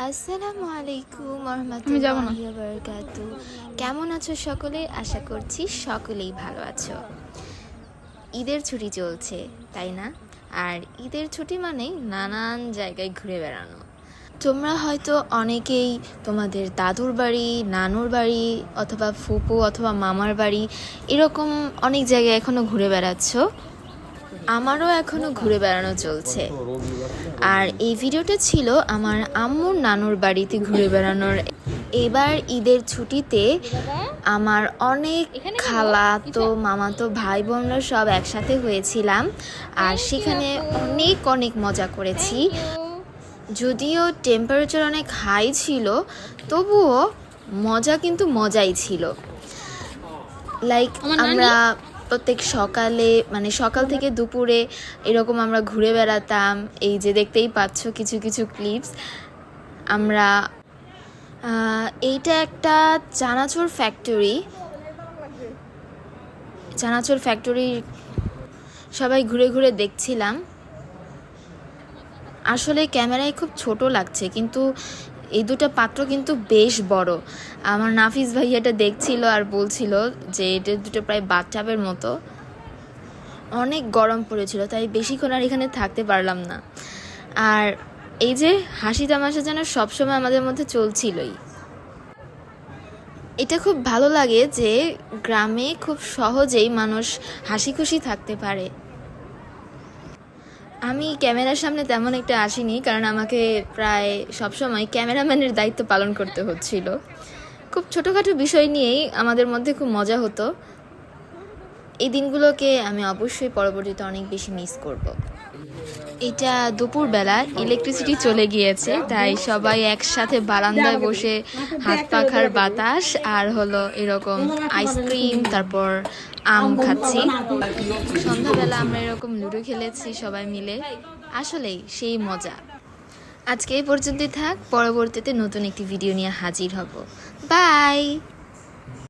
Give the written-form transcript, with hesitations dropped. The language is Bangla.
আসসালামু আলাইকুম ওয়া বারাকাতু। কেমন আছো সকলে? আশা করছি সকলেই ভালো আছো। ঈদের ছুটি চলছে, তাই না? আর ঈদের ছুটি মানেই নানান জায়গায় ঘুরে বেড়ানো। তোমরা হয়তো অনেকেই তোমাদের দাদুর বাড়ি, নানুর বাড়ি অথবা ফুপু অথবা মামার বাড়ি এরকম অনেক জায়গায় এখনো ঘুরে বেড়াচ্ছ। আমারও এখনো ঘুরে বেড়ানো চলছে। আর এই ভিডিওটা ছিল আমার আম্মুর নানুর বাড়িতে ঘুরে বেড়ানোর। এবার ঈদের ছুটিতে আমার অনেক খালাতো মামাতো ভাই বোনরা সব একসাথে হয়েছিলাম, আর সেখানে অনেক অনেক মজা করেছি। যদিও টেম্পারেচার অনেক হাই ছিল, তবুও মজা কিন্তু মজাই ছিল। লাইক আমরা প্রত্যেক সকালে সকাল থেকে দুপুরে এরকম আমরা ঘুরে বেড়াতাম। এই যে দেখতেই পাচ্ছ কিছু কিছু ক্লিপস। আমরা এইটা একটা চানাচুর ফ্যাক্টরি সবাই ঘুরে ঘুরে দেখছিলাম। আসলে ক্যামেরায় খুব ছোট লাগছে, কিন্তু এই দুটো পাত্র কিন্তু বেশ বড়। আমার নাফিস ভাইয়াটা দেখছিল আর বলছিল যে এটা দুটো প্রায় বাথটাবের মতো। অনেক গরম পড়েছিল, তাই বেশিক্ষণ আর এখানে থাকতে পারলাম না। আর এই যে হাসি তামাশা যেন সবসময় আমাদের মধ্যে চলছিলই। এটা খুব ভালো লাগে যে গ্রামে খুব সহজেই মানুষ হাসি খুশি থাকতে পারে। আমি ক্যামেরার সামনে তেমন একটা আসিনি, কারণ আমাকে প্রায় সবসময় ক্যামেরাম্যানের দায়িত্ব পালন করতে হচ্ছিল। খুব ছোটোখাটো বিষয় নিয়েই আমাদের মধ্যে খুব মজা হতো। এই দিনগুলোকে আমি অবশ্যই পরবর্তীতে অনেক বেশি মিস করব। এটা দুপুরবেলা, ইলেকট্রিসিটি চলে গিয়েছে, তাই সবাই একসাথে বারান্দায় বসে হাত পাখার বাতাস আর হলো এরকম আইসক্রিম, তারপর আম খাচ্ছি। সন্ধ্যাবেলা আমরা এরকম লুডো খেলেছি সবাই মিলে। আসলেই সেই মজা। আজকে এই পর্যন্তই থাক, পরবর্তীতে নতুন একটি ভিডিও নিয়ে হাজির হব। বাই।